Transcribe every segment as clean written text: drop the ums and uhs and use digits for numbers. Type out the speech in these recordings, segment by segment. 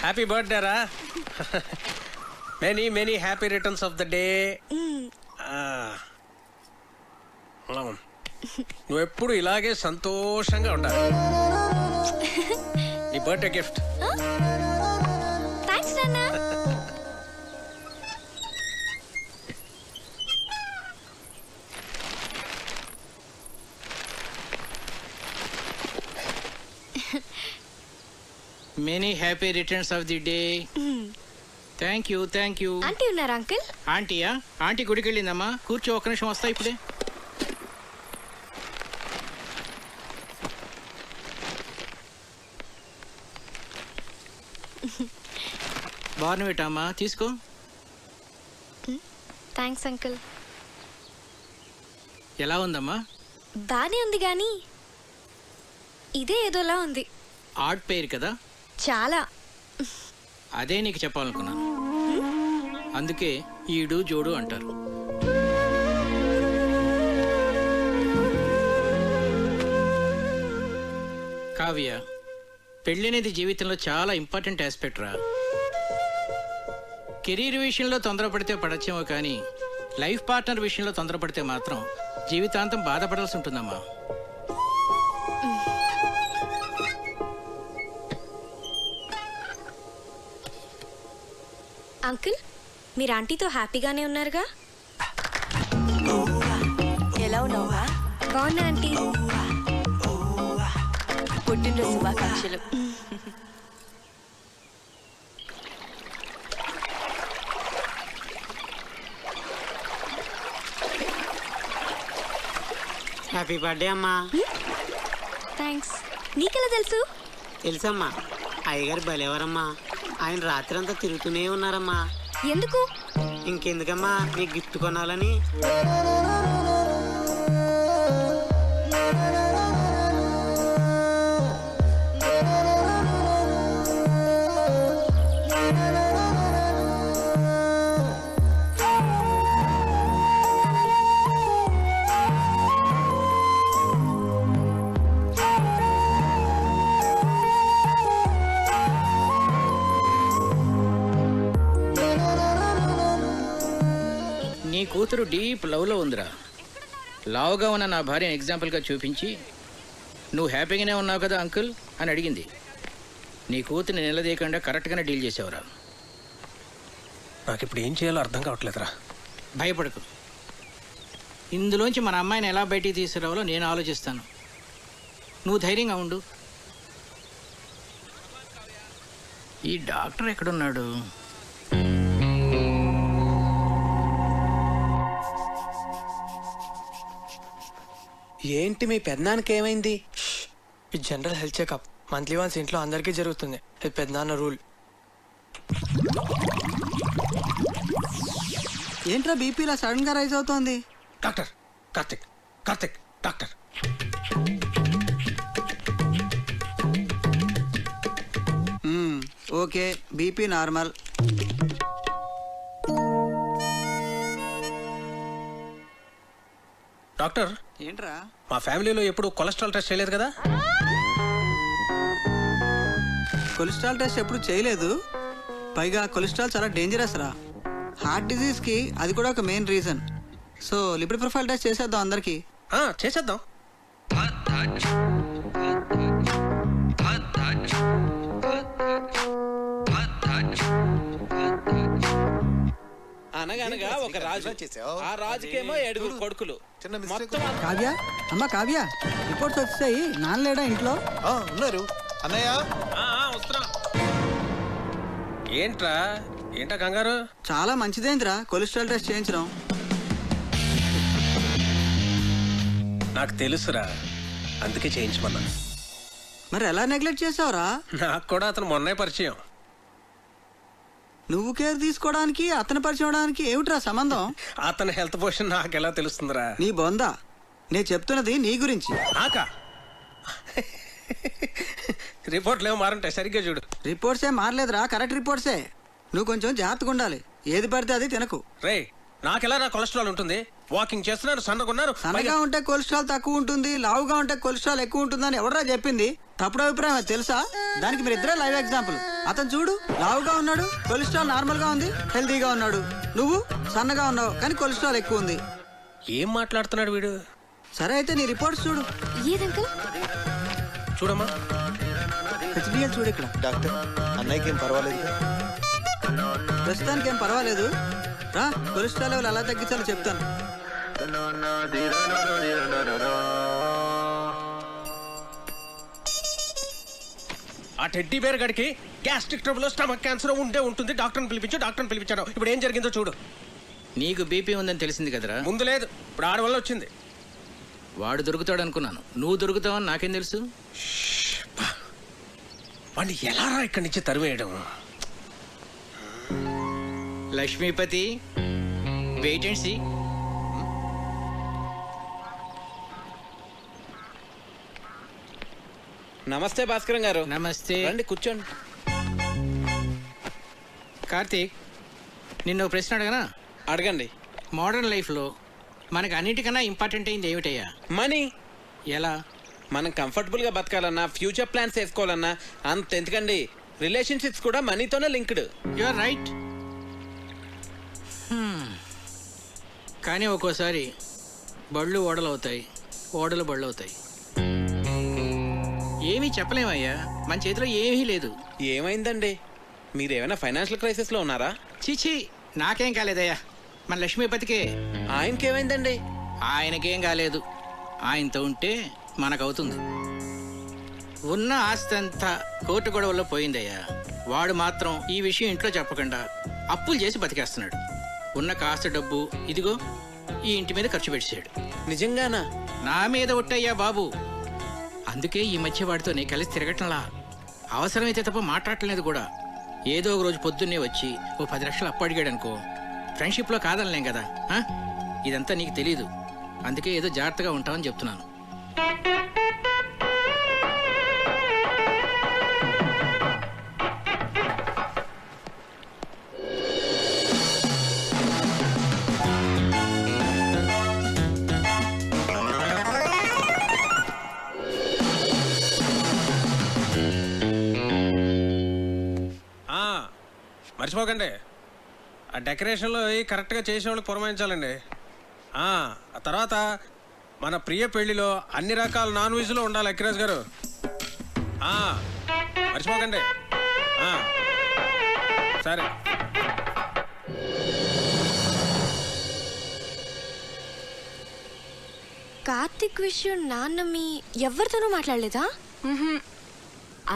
Happy birthday రా. Many many happy returns of the day. నువ్వెప్పుడు ఇలాగే సంతోషంగా ఉండాలి. నీ బర్త్డే గిఫ్ట్. థాంక్స్ నాన్న. Many happy returns of the day. Thank you thank you. Aunty ఉన్నారా అంకుల్? ఆంటీయా? ఆంటీ గుడికి వెళ్ళిందమ్మా. కూర్చో, ఒక్క నిమిషం వస్తా ఇప్పుడే. బార్నవిటమ్మా, తీసుకో. Thanks uncle. ఎలా ఉందమ్మా? బానే ఉంది కానీ ఇదే ఏదోలా ఉంది. ఆర్ట్ పేరు కదా? చాలా. అదే నీకు చెప్పాలనుకున్నాను. అందుకే ఈడు జోడు అంటారు. కావ్య, పెళ్ళనేది జీవితంలో చాలా ఇంపార్టెంట్ ఆస్పెక్ట్ రా. కెరీర్ విషయంలో తొందరపడితే పడచ్చేమో కానీ లైఫ్ పార్ట్నర్ విషయంలో తొందరపడితే మాత్రం జీవితాంతం బాధపడాల్సి ఉంటుందమ్మా. అంకుల్, మీరు ఆంటీతో హ్యాపీగానే ఉన్నారుగా? ఎలా ఉన్నావా? బాగున్నా ఆంటీ. పుట్టినరోజు శుభాకాంక్షలు. హ్యాపీ బర్త్డే అమ్మా. థ్యాంక్స్. నీకెలా తెలుసు? తెలుసమ్మా, అయ్యగారు భలేవారమ్మా. ఆయన రాత్రి అంతా తిరుగుతూనే ఉన్నారమ్మా. ఎందుకు? ఇంకెందుకమ్మా, నీకు గిఫ్ట్ కొనాలని. నీ కూతురు డీప్ లవ్లో ఉందిరా. లావుగా ఉన్న నా భార్యను ఎగ్జాంపుల్గా చూపించి నువ్వు హ్యాపీగానే ఉన్నావు కదా అంకుల్ అని అడిగింది. నీ కూతురిని నిలదీయకుండా కరెక్ట్గానే డీల్ చేసావురా. నాకు ఇప్పుడు ఏం చేయాలో అర్థం కావట్లేదురా. భయపడకు, ఇందులోంచి మన అమ్మాయిని ఎలా బయటికి తీసుకురావాలో నేను ఆలోచిస్తాను. నువ్వు ధైర్యంగా ఉండు. ఈ డాక్టర్ ఎక్కడున్నాడు? ఏంటి మీ పెద్దనాన్నకి ఏమైంది? ఈ general health checkup monthly once ఇంట్లో అందరికీ జరుగుతుంది. ఇది పెద్దనాన్న రూల్. ఏంట్రా బీపీ ఇలా సడన్ గా రైజ్ అవుతోంది? Doctor Karthik, Karthik doctor. Okay, BP normal. Doctor, ఏంట్రా? మా ఫ్యామిలీలో ఎప్పుడు కొలెస్ట్రాల్ టెస్ట్ చేయలేదు కదా? కొలెస్ట్రాల్ టెస్ట్ ఎప్పుడు చేయలేదు. పైగా కొలెస్ట్రాల్ చాలా డేంజరస్ రా. హార్ట్ డిజీజ్కి అది కూడా ఒక main reason. So lipid profile test చేసేద్దాం అందరికి. చేసేద్దాం. అనగనగా ఒక రాజు, ఆ రాజుకేమో 7 కొడుకులు. కావ్య, అమ్మ కావ్య, రిపోర్ట్స్ వచ్చాయి. నాన్నలేడా ఇంట్లో? ఉన్నారు అన్నయ్య. వస్తున్నా. ఏంట్రా, ఏంటా కంగారు? చాలా మంచిదేంద్రా కొలెస్ట్రాల్ టెస్ట్ చేయించడం. నాకు తెలుసురా, అందుకే చేయించమన్నా. మరి ఎలా నెగ్లెక్ట్ చేసావురా? నాకు కూడా అతను మొన్నే పరిచయం. నువ్వు కేర్ తీసుకోవడానికి అతను పరిచయం అవడానికి ఏమిట్రా సంబంధం? అతని హెల్త్ పొజిషన్ నాకు ఎలా తెలుస్తుందిరా? నీ బొందా, నేను చెప్తున్నది నీ గురించి. నాకా? రిపోర్ట్లు ఏమో మారంటే సరిగ్గా చూడు. రిపోర్ట్సే మారలేదురా, కరెక్ట్ రిపోర్ట్సే. నువ్వు కొంచెం జాగ్రత్తగా ఉండాలి. ఏది పడితే అది తినకు. రే, నాకెలా నా కొలెస్ట్రాల్ ఉంటుంది? వాకింగ్ చేస్తున్నాను, సన్నగున్నాను. సన్నగా ఉంటే కొలెస్ట్రాల్ తక్కువ ఉంటుంది, లావుగా ఉంటే కొలెస్ట్రాల్ ఎక్కువ ఉంటుందని ఎవడరా చెప్పింది? తప్పుడు అభిప్రాయం తెలుసా? దానికి మీరు ఇద్దరే లైవ్ ఎగ్జాంపుల్. అతను చూడు లావుగా ఉన్నాడు, కొలెస్ట్రాల్ నార్మల్గా ఉంది, హెల్తీగా ఉన్నాడు. నువ్వు సన్నగా ఉన్నావు కానీ కొలెస్ట్రాల్ ఎక్కువ ఉంది. ఏం మాట్లాడుతున్నాడు వీడు? సరే అయితే నీ రిపోర్ట్స్ చూడు. ఏది అంకుల్? చూడమ్మా. హెచ్డిఎల్ చూడు ఇక్కడ. డాక్టర్ అన్నయ్యకి ఏం పర్వాలేదు. ప్రస్తుతానికి ఏం పర్వాలేదు. రా కొలెస్ట్రాల్ లెవెల్ ఎలా తగ్గించాలో చెప్తాను. ఆ టెడ్డీ బేర్ గడికి గ్యాస్ట్రిక్ ట్రబుల్, స్టమక్ క్యాన్సర్ ఉంటుంది. డాక్టర్ని పిలిపించాడు. ఇప్పుడు ఏం జరిగిందో చూడు. నీకు బీపీ ఉందని తెలిసింది కదరా. ముందు లేదు, ఇప్పుడు ఆడి వల్ల వచ్చింది. వాడు దొరుకుతాడు అనుకున్నాను, నువ్వు దొరుకుతావని నాకేం తెలుసు? వాడిని ఎలా రా ఇక్కడి నుంచి తరివేయడం? Lakshmipathi, wait and see. నమస్తే భాస్కరం గారు. నమస్తే. రండి కూర్చోండి. కార్తీక్, నిన్ను ప్రశ్న అడగనా? అడగండి. మోడర్న్ లైఫ్లో మనకు అన్నిటికన్నా ఇంపార్టెంట్ అయింది ఏమిటయ్యా? మనీ. ఎలా? మనం కంఫర్టబుల్గా బతకాలన్నా, ఫ్యూచర్ ప్లాన్స్ వేసుకోవాలన్నా అంత ఎందుకండి, రిలేషన్షిప్స్ కూడా మనీతోనే లింక్డ్. You are right. కానీ ఒక్కోసారి బళ్ళు ఓడలు అవుతాయి, ఓడలు బళ్ళు అవుతాయి. ఏమీ చెప్పలేమయ్యా, మన చేతిలో ఏమీ లేదు. ఏమైందండి? మీరేమైనా ఫైనాన్షియల్ క్రైసిస్లో ఉన్నారా? చీచీ, నాకేం కాలేదయ్యా, మన లక్ష్మీపతికే. ఆయనకేమైందండి? ఆయనకేం కాలేదు. ఆయనతో ఉంటే మనకవుతుంది. ఉన్న ఆస్తి అంతా కోర్టు గొడవల్లో పోయిందయ్యా. వాడు మాత్రం ఈ విషయం ఇంట్లో చెప్పకుండా అప్పులు చేసి బతికేస్తున్నాడు. ఉన్న కాస్త డబ్బు ఇదిగో ఈ ఇంటి మీద ఖర్చు పెట్టాడు. నిజంగానా? నా మీద ఒట్టయ్యా బాబు. అందుకే ఈ మధ్య వాడితో నీ కలిసి తిరగటంలా. అవసరమైతే తప్ప మాట్లాడలేదు కూడా. ఏదో ఒక రోజు పొద్దున్నే వచ్చి ఓ 10 లక్షలు అప్పు అడిగాడు అనుకో, ఫ్రెండ్షిప్లో కాదనలేం కదా. ఇదంతా నీకు తెలీదు, అందుకే ఏదో జాగ్రత్తగా ఉంటామని చెప్తున్నాను. మర్చిపోకండి, ఆ డెకరేషన్లో కరెక్ట్గా చేసేవాళ్ళకి పురమాయించాలండి. ఆ తర్వాత మన ప్రియ పెళ్లిలో అన్ని రకాల నాన్ వెజ్లో ఉండాలి అఖిరాజ్ గారు. మర్చిపోకండి. సరే. కార్తిక్ విషయం నాన్న మీ ఎవరితోనూ మాట్లాడలేదా?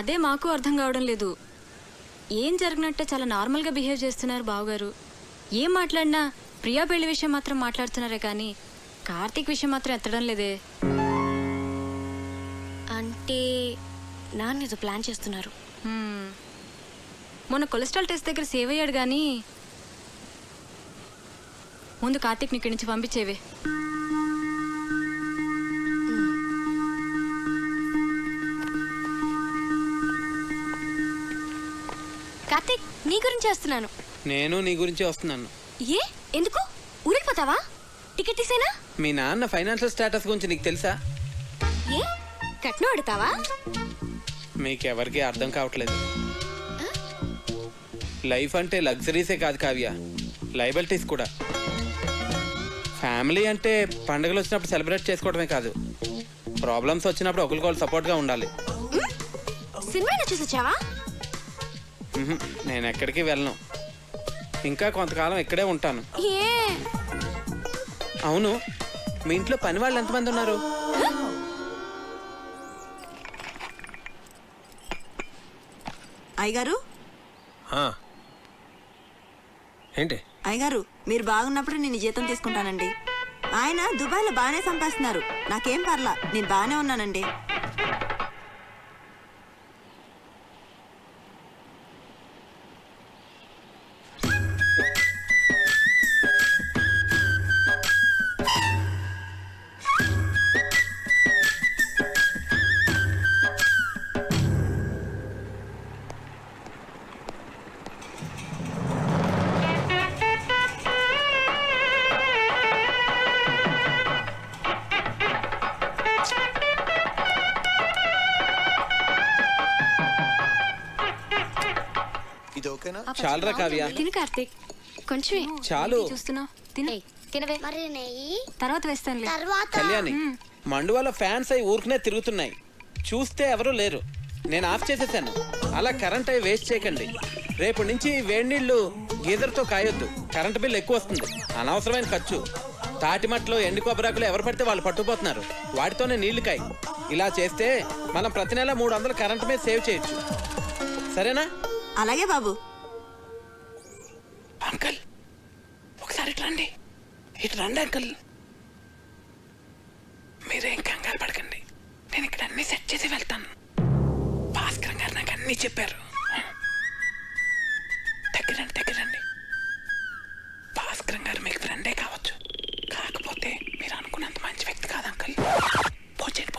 అదే మాకు అర్థం కావడం లేదు. ఏం జరిగినట్టే చాలా నార్మల్గా బిహేవ్ చేస్తున్నారు బావగారు. ఏం మాట్లాడినా ప్రియా పెళ్లి విషయం మాత్రం మాట్లాడుతున్నారే కానీ కార్తీక్ విషయం మాత్రం ఎత్తడం లేదే. అంటే నాన్న ఏదో ప్లాన్ చేస్తున్నారు. మొన్న కొలెస్ట్రాల్ టెస్ట్ దగ్గర సేవ్ అయ్యాడు కానీ ముందు కార్తీక్ని ఇక్కడి నుంచి పంపించేవే. కార్తిక్, నీ గురించి వస్తున్నాను. నేను నీ గురించి వస్తున్నాను. ఏ ఎందుకు ఊరిపోతావా? టికెట్ తీసేనా? మీ నాన్న ఫైనాన్షియల్ స్టేటస్ గురించి నీకు తెలుసా? ఏ కట్నం అడుగుతావా? మీకెవరికి అర్థం కావట్లేదు. లైఫ్ అంటే లగ్జరీసే కాదు కావ్య, లయబిలిటీస్ కూడా. ఫ్యామిలీ అంటే పండుగలు వచ్చినప్పుడు సెలబ్రేట్ చేసుకోవడమే కాదు, ప్రాబ్లమ్స్ వచ్చినప్పుడు ఒకరికొకరు సపోర్ట్గా ఉండాలి. సినిమా చూసి వచ్చావా? నేను ఎక్కడికి వెళ్ళను, ఇంకా కొంతకాలం ఇక్కడే ఉంటాను. అవును, మీ ఇంట్లో పని వాళ్ళు ఎంతమంది ఉన్నారు? అయ్యగారు. ఏంటి అయ్యగారు, మీరు బాగున్నప్పుడు నేను జీతం తీసుకుంటానండి. ఆయన దుబాయ్లో బాగానే సంపాదిస్తున్నారు, నాకేం పర్లా, నేను బాగానే ఉన్నానండి. ఇది ఓకేనా? చాలరా కావ్య. తిను కార్తీక్. కొంచెం చాలు. చూస్తున్నావు తినే తినవే. మరి నెయ్యి తర్వాత వేస్తానులే. కళ్యాణి మండువాల ఫ్యాన్స్ అయి ఊరుకునే తిరుగుతున్నాయి. చూస్తే ఎవరూ లేరు. నేను ఆఫ్ చేసేసాను. అలా కరెంట్ అయి వేస్ట్ చేయకండి. రేపు నుంచి వేడి నీళ్లు గీజర్తో కాయొద్దు. కరెంట్ బిల్ ఎక్కువ వస్తుంది. అనవసరమైన ఖర్చు. తాటిమట్లో ఎండు కొబ్బరాకులు ఎవరు పడితే వాళ్ళు పట్టుకుపోతున్నారు. వాటితోనే నీళ్లు కాయి. ఇలా చేస్తే మనం ప్రతి నెల 300 కరెంట్ మీద సేవ్ చేయొచ్చు. సరేనా? అలాగే బాబు. అంకల్ ఒకసారి ఇటు రండి. ఇటు రండి అంకల్. మీరేం కంగారు పడకండి. నేను ఇక్కడ అన్ని సెట్ చేసి వెళ్తాను. భాస్కర్ గారు నాకు అన్ని చెప్పారు. దగ్గరండి. భాస్కర్ గారు మీకు ఫ్రెండే కావచ్చు. కాకపోతే మీరు అనుకున్నంత మంచి వ్యక్తి కాదు అంకల్. పోచండి.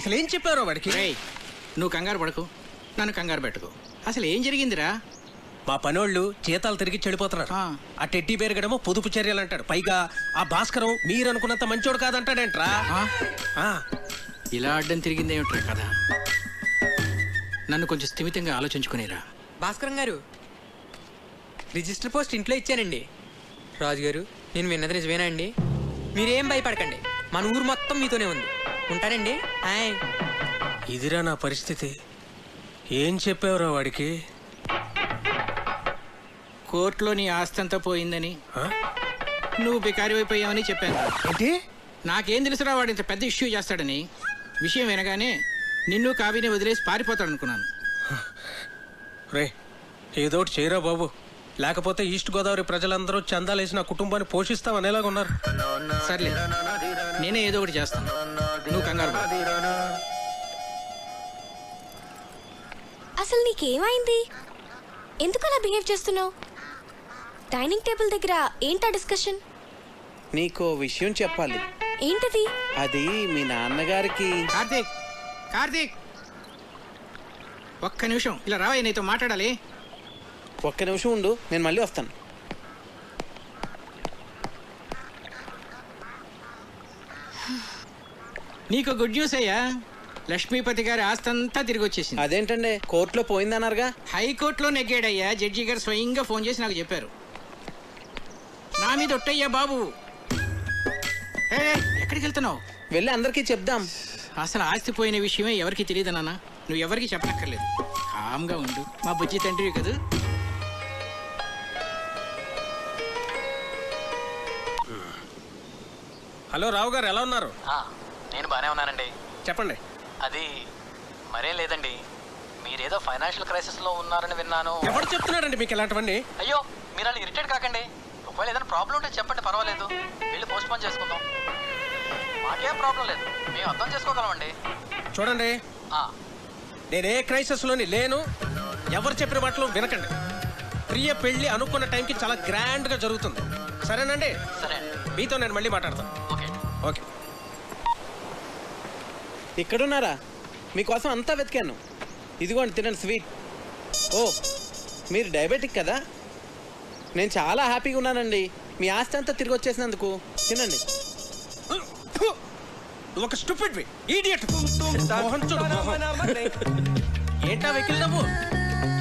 అసలు ఏం చెప్పారో వాడికి? నువ్వు కంగారు పడకు, నన్ను కంగారు పెట్టుకో. అసలు ఏం జరిగిందిరా? మా పనోళ్ళు జీతాలు తిరిగి చెడిపోతున్నారు. ఆ టెడ్డీ బేరుగడమో పొదుపు చర్యలు అంటాడు. పైగా ఆ భాస్కరం మీరు అనుకున్నంత మంచోడు కాదంటాడేంట్రా. ఇలా అడ్డం తిరిగింది ఏమిట్రా కదా? నన్ను కొంచెం స్థిమితంగా ఆలోచించుకునేరా. భాస్కరం గారు, రిజిస్టర్ పోస్ట్ ఇంట్లో ఇచ్చానండి. రాజు గారు, నేను విన్నది నిజమేనా అండి? మీరేం భయపడకండి. మన ఊరు మొత్తం మీతోనే ఉంది. ఉంటానండి. ఇదిరా నా పరిస్థితి. ఏం చెప్పావురా వాడికి? కోర్టులో నీ ఆస్తి అంతా పోయిందని, నువ్వు బికారి అయిపోయావని చెప్పాను. ఏంటి? నాకేం తెలుసురా వాడు ఇంత పెద్ద ఇష్యూ చేస్తాడని. విషయం వినగానే నిన్ను కావిని వదిలేసి పారిపోతాడు అనుకున్నాను. రే ఏదోటి చేయరా బాబు, లేకపోతే ఈస్ట్ గోదావరి ప్రజలందరూ చందాలేసి నా కుటుంబాన్ని పోషిస్తామనేలాగా ఉన్నారు. సర్లే, నేనే ఏదో ఒకటి చేస్తాను. నువ్వు కంగారు పడకు. అసలు నీకేమైంది? ఎందుకు అలా బిహేవ్ చేస్తున్నావు? డైనింగ్ టేబుల్ దగ్గర ఏంటా డిస్కషన్? నీకో విషయం చెప్పాలి. ఏంటది? అది మీ నాన్నగారికి. కార్తీక్ ఒక్క నిమిషం ఇలా రావయ్య, నీతో మాట్లాడాలి. ఒక్క నిమిషం ఉండు, నేను మళ్ళీ వస్తాను. నీకు గుడ్ న్యూస్ అయ్యా. లక్ష్మీపతి గారి ఆస్తంతా తిరిగి వచ్చేసింది. అదేంటండి, కోర్టులో పోయిందన్నారుగా? హైకోర్టులో నెగ్గాడయ్యా. జడ్జి గారు స్వయంగా ఫోన్ చేసి నాకు చెప్పారు. నా మీద ఒట్టయ్యా బాబు. ఎక్కడికి వెళ్తున్నావు? వెళ్ళి అందరికీ చెప్దాం. అసలు ఆస్తి పోయిన విషయమే ఎవరికి తెలియదు నాన్న. నువ్వు ఎవరికి చెప్పనక్కర్లేదు. కామ్గా ఉండు. మా బుజ్జి తండ్రివి కదా. హలో రావు గారు, ఎలా ఉన్నారు? నేను బాగానే ఉన్నానండి. చెప్పండి. అది మరేం లేదండి, మీరేదో ఫైనాన్షియల్ క్రైసిస్లో ఉన్నారని విన్నాను. ఎవరు చెప్తున్నాడండి మీకు ఇలాంటివన్నీ? అయ్యో, మీరు అలా ఇరిటేట్ కాకండి. ఒకవేళ ఏదైనా ప్రాబ్లం ఉంటే చెప్పండి, పర్వాలేదు. వెళ్ళి పోస్ట్ పోన్ చేసుకుందాం. మాకేం ప్రాబ్లం లేదు, మేము అర్థం చేసుకోగలమండి. చూడండి, నేనే క్రైసిస్లోని లేను. ఎవరు చెప్పిన మాటలు వినకండి. ప్రియ పెళ్లి అనుకున్న టైంకి చాలా గ్రాండ్గా జరుగుతుంది. సరేనండి? సరే, మీతో నేను మళ్ళీ మాట్లాడతాను. ఓకే. ఇక్కడున్నారా? మీకోసం అంతా వెతికాను. ఇదిగోండి, తినండి స్వీట్. ఓ, మీరు డయాబెటిక్ కదా? నేను చాలా హ్యాపీగా ఉన్నానండి మీ ఆస్తి అంతా తిరిగి వచ్చేసినందుకు. తినండి. ఒక స్టూపిడ్ ఇడియట్. ఏంటా వెకిల్ నవ్వు?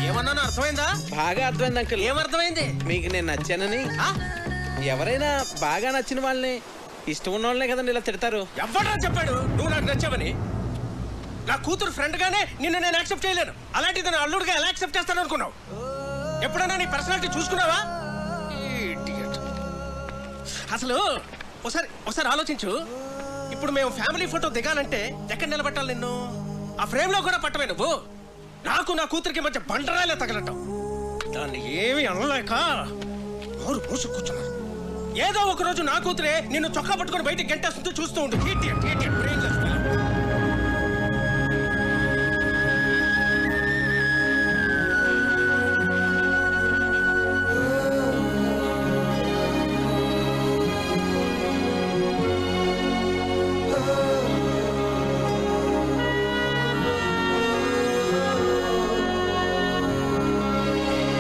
ఏమన్నానో అర్థమైందా? బాగా అర్థమైంది అంకుల్. ఏమర్థమైంది? మీకు నేను నచ్చానని. ఎవరైనా బాగా నచ్చిన వాళ్ళని, ఇష్టం ఉన్న వాళ్ళనే కదండి ఇలా తిడతారు. ఎవడరా చెప్పాడు నువ్వు నాకు నచ్చావని? నా కూతురు ఫ్రెండ్ గానే నిన్ను నేను యాక్సెప్ట్ చేయలేను. అలాంటిది నా అల్లుడుగా ఎలా యాక్సెప్ట్ చేస్తాను అనుకున్నావు? ఎప్పుడైనా నీ పర్సనాలిటీ చూసుకున్నావా? అసలు ఒకసారి ఆలోచించు. ఇప్పుడు మేము ఫ్యామిలీ ఫోటో దిగాలంటే ఎక్కడ నిలబెట్టాలి నిన్ను? ఆ ఫ్రేమ్ లో కూడా పట్టవే నువ్వు. నాకు నా కూతురికి మధ్య బండరాలే తగలటం. దాన్ని ఏమి అనలేక నోరు మూసు కూర్చున్నాను. ఏదో ఒక రోజు నా కూతురే నిన్ను చొక్కా పట్టుకొని బయటికి గంటేస్తుంటే చూస్తూ ఉండు.